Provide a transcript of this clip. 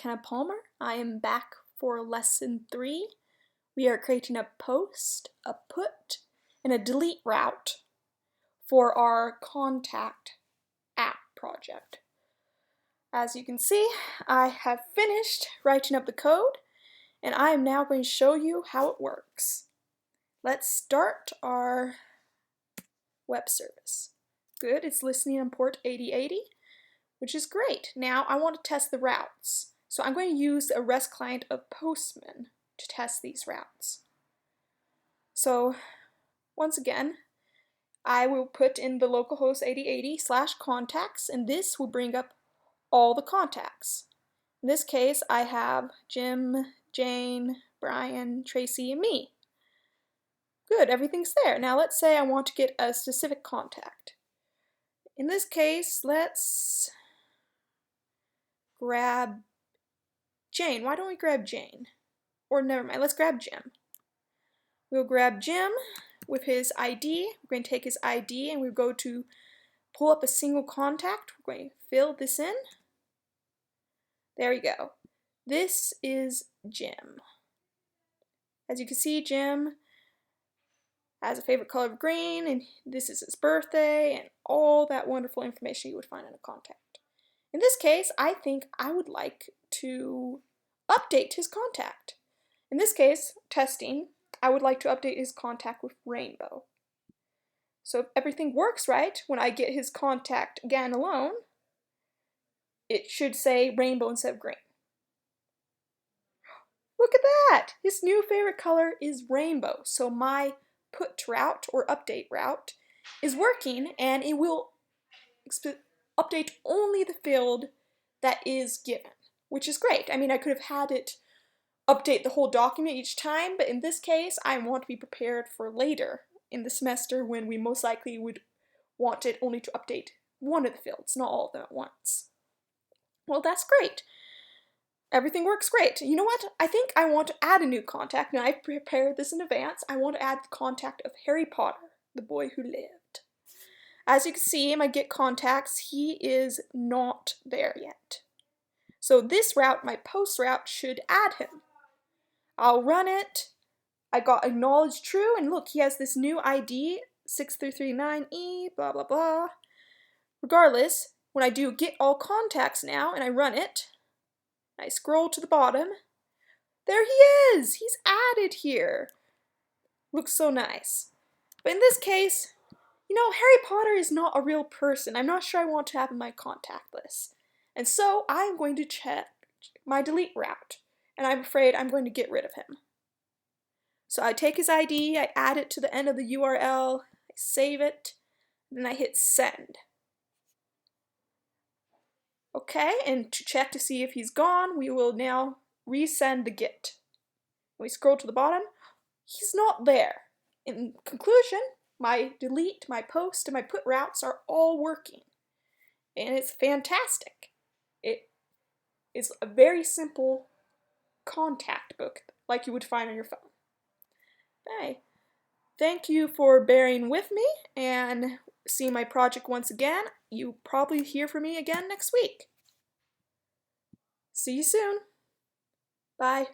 McKenna Palmer. I am back for lesson 3. We are creating a post, a put, and a delete route for our contact app project. As you can see, I have finished writing up the code, and I am now going to show you how it works. Let's start our web service. Good, it's listening on port 8080, which is great. Now I want to test the routes. So I'm going to use a REST client of Postman to test these routes. So once again, I will put in the localhost 8080/contacts, and this will bring up all the contacts. In this case, I have Jim, Jane, Brian, Tracy, and me. Good, everything's there. Now let's say I want to get a specific contact. In this case, let's grab Jane. Why don't we grab Jane? Or never mind, let's grab Jim. We'll grab Jim with his ID. We're going to take his ID and we'll go to pull up a single contact. We're going to fill this in. There we go. This is Jim. As you can see, Jim has a favorite color of green, and this is his birthday, and all that wonderful information you would find in a contact. In this case, I think I would like to update his contact. In this case, testing, I would like to update his contact with rainbow. So if everything works right, when I get his contact again alone, it should say rainbow instead of green. Look at that! His new favorite color is rainbow. So my put route or update route is working, and it will update only the field that is given, which is great. I mean, I could have had it update the whole document each time, but in this case, I want to be prepared for later in the semester when we most likely would want it only to update one of the fields, not all of them at once. Well, that's great. Everything works great. You know what? I think I want to add a new contact. Now, I've prepared this in advance. I want to add the contact of Harry Potter, the boy who lived. As you can see in my get contacts, he is not there yet. So this route, my post route, should add him. I'll run it. I got acknowledge true, and look, he has this new ID, 6339E, blah, blah, blah. Regardless, when I do get all contacts now, and I run it, I scroll to the bottom. There he is! He's added here. Looks so nice. But in this case, you know, Harry Potter is not a real person. I'm not sure I want to have in my contact list. And so I'm going to check my delete route. And I'm afraid I'm going to get rid of him. So I take his ID, I add it to the end of the URL, I save it, then I hit send. Okay, and to check to see if he's gone, we will now resend the get. When we scroll to the bottom, he's not there. In conclusion, my delete, my post, and my put routes are all working. And it's fantastic. It is a very simple contact book like you would find on your phone. Okay. Thank you for bearing with me and seeing my project once again. You'll probably hear from me again next week. See you soon. Bye.